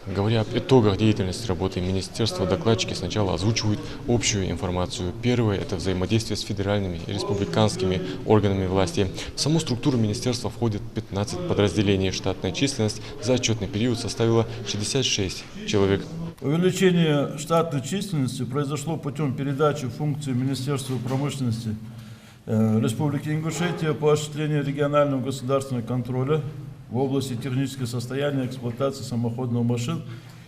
Говоря об итогах деятельности работы министерства, докладчики сначала озвучивают общую информацию. Первое – это взаимодействие с федеральными и республиканскими органами власти. В саму структуру министерства входит 15 подразделений. Штатная численность за отчетный период составила 66 человек. Увеличение штатной численности произошло путем передачи функций Министерства промышленности Республики Ингушетия по осуществлению регионального государственного контроля в области технического состояния эксплуатации самоходных машин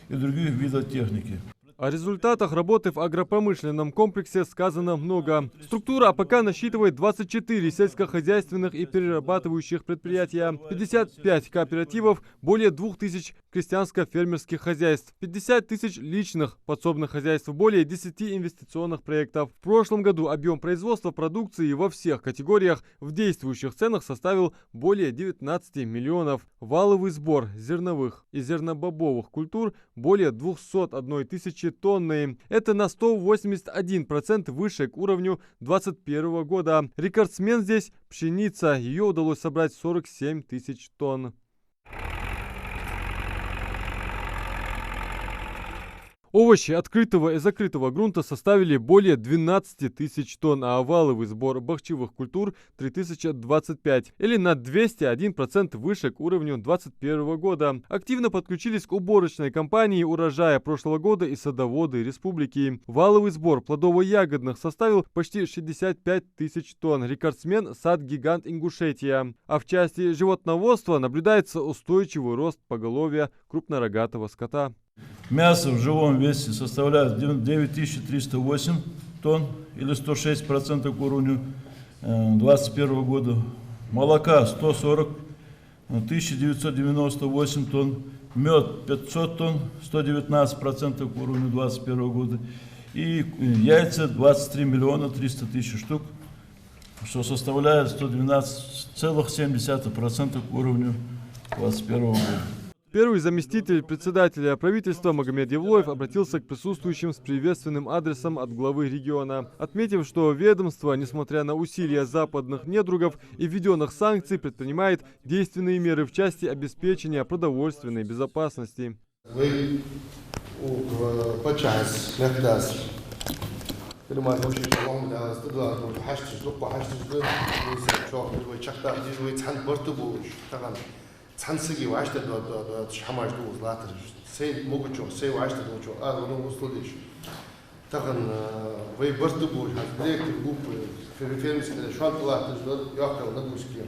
и других видов техники. О результатах работы в агропромышленном комплексе сказано много. Структура АПК насчитывает 24 сельскохозяйственных и перерабатывающих предприятия, 55 кооперативов, более 2000 крестьянско-фермерских хозяйств, 50 тысяч личных подсобных хозяйств, более 10 инвестиционных проектов. В прошлом году объем производства продукции во всех категориях в действующих ценах составил более 19 миллионов. Валовый сбор зерновых и зернобобовых культур более 201 тысячи тонны. Это на 181% выше к уровню 2021 года. Рекордсмен здесь пшеница. Ее удалось собрать 47 тысяч тонн. Овощи открытого и закрытого грунта составили более 12 тысяч тонн, а валовый сбор бахчевых культур 3025, или на 201% выше к уровню 2021 года. Активно подключились к уборочной кампании урожая прошлого года и садоводы республики. Валовый сбор плодово-ягодных составил почти 65 тысяч тонн. Рекордсмен – сад-гигант Ингушетия. А в части животноводства наблюдается устойчивый рост поголовья крупнорогатого скота. Мясо в живом весе составляет 9308 тонн или 106% к уровню 2021 года. Молока 140, 1998 тонн. Мед 500 тонн, 119% к уровню 2021 года. И яйца 23 миллиона 300 тысяч штук, что составляет 112,7% к уровню 2021 года. Первый заместитель председателя правительства Магомед Евлоев обратился к присутствующим с приветственным адресом от главы региона, отметив, что ведомство, несмотря на усилия западных недругов и введенных санкций, предпринимает действенные меры в части обеспечения продовольственной безопасности. 찬스기 와시다 더 샤마르도 라트 세 모고죠 세 와시다 도죠 아 너무 우스돌이시 такан вы борту будешь директор группы фермерские шантлаты яхал на гуске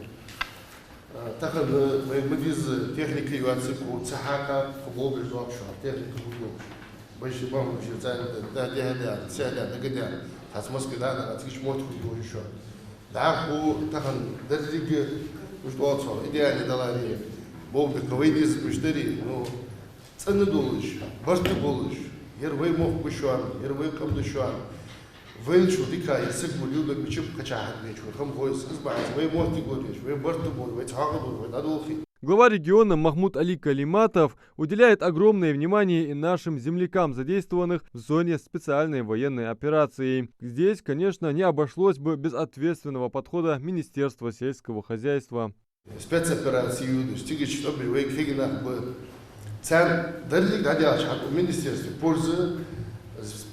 такан мы без техники юацку цахака футбол без вообще техника футбол больше вам уже да сяда да где тасмоски да тысяч мот футбол еще да ху такан дердиге уж идеально далари Бог выйдет муштери, ну цены долларищ, барту болыш, ервей мох бушуан, ервей кам душуан, венчу дика язык булюда бичуп качахат бичу, хам хойс избавить, вей мох ты говоришь, вей барту бол, вей цага бол, вей надолхи. Глава региона Махмуд Али Калиматов уделяет огромное внимание и нашим землякам, задействованных в зоне специальной военной операции. Здесь, конечно, не обошлось бы без ответственного подхода Министерства сельского хозяйства. Спецоперацию достигли, чтобы вы фигнах бы цен дали гадяч от министерства пользы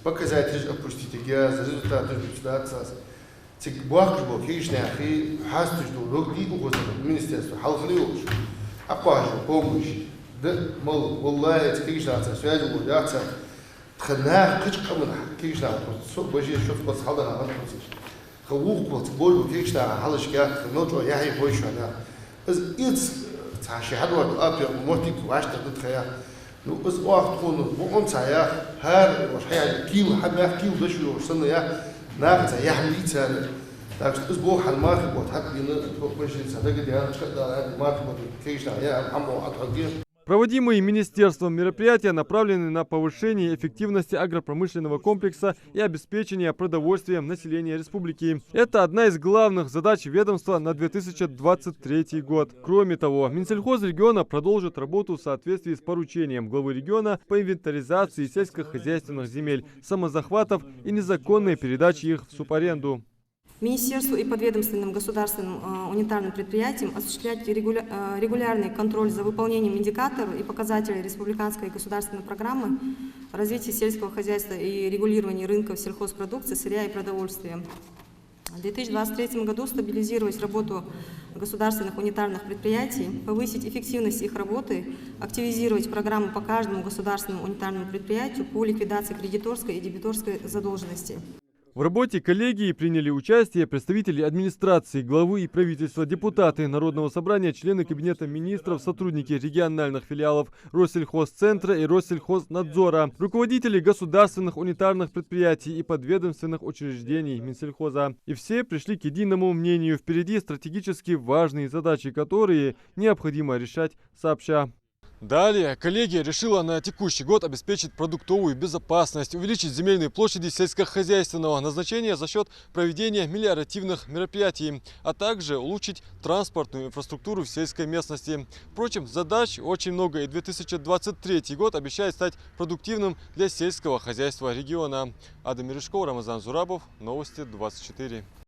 показать опустить газ результаты ситуации тик бахшбо кишнахи хастуш до логди угоз министерство халхлиуш апаж помощь да мол والله кишнахи связь угодятся тхнах кичкамна кишнах со божий что спас халдана халтусиш хаух вот боль кишнах халышка ночо яхи бойшана از ایت تاشی هدوار آبی موتی کواشت داد خیا نو از وقت خون بون سایا هر وحیان کیل حد کیل دشلو سنة یا ناقص یا حملیت так что сбор халмах вот hat wir wirklich sagen der сказал мат вот конечно я аммо отходил. Проводимые министерством мероприятия направлены на повышение эффективности агропромышленного комплекса и обеспечение продовольствием населения республики. Это одна из главных задач ведомства на 2023 год. Кроме того, Минсельхоз региона продолжит работу в соответствии с поручением главы региона по инвентаризации сельскохозяйственных земель, самозахватов и незаконной передачи их в субаренду. Министерству и подведомственным государственным унитарным предприятиям осуществлять регулярный контроль за выполнением индикаторов и показателей республиканской и государственной программы развития сельского хозяйства и регулирования рынков сельхозпродукции, сырья и продовольствия. В 2023 году стабилизировать работу государственных унитарных предприятий, повысить эффективность их работы, активизировать программы по каждому государственному унитарному предприятию по ликвидации кредиторской и дебиторской задолженности. В работе коллегии приняли участие представители администрации, главы и правительства, депутаты Народного собрания, члены Кабинета министров, сотрудники региональных филиалов Россельхозцентра и Россельхознадзора, руководители государственных унитарных предприятий и подведомственных учреждений Минсельхоза. И все пришли к единому мнению: впереди стратегически важные задачи, которые необходимо решать сообща. Далее коллегия решила на текущий год обеспечить продуктовую безопасность, увеличить земельные площади сельскохозяйственного назначения за счет проведения мелиоративных мероприятий, а также улучшить транспортную инфраструктуру в сельской местности. Впрочем, задач очень много, и 2023 год обещает стать продуктивным для сельского хозяйства региона. Адам Мережков, Рамазан Зурабов, Новости 24.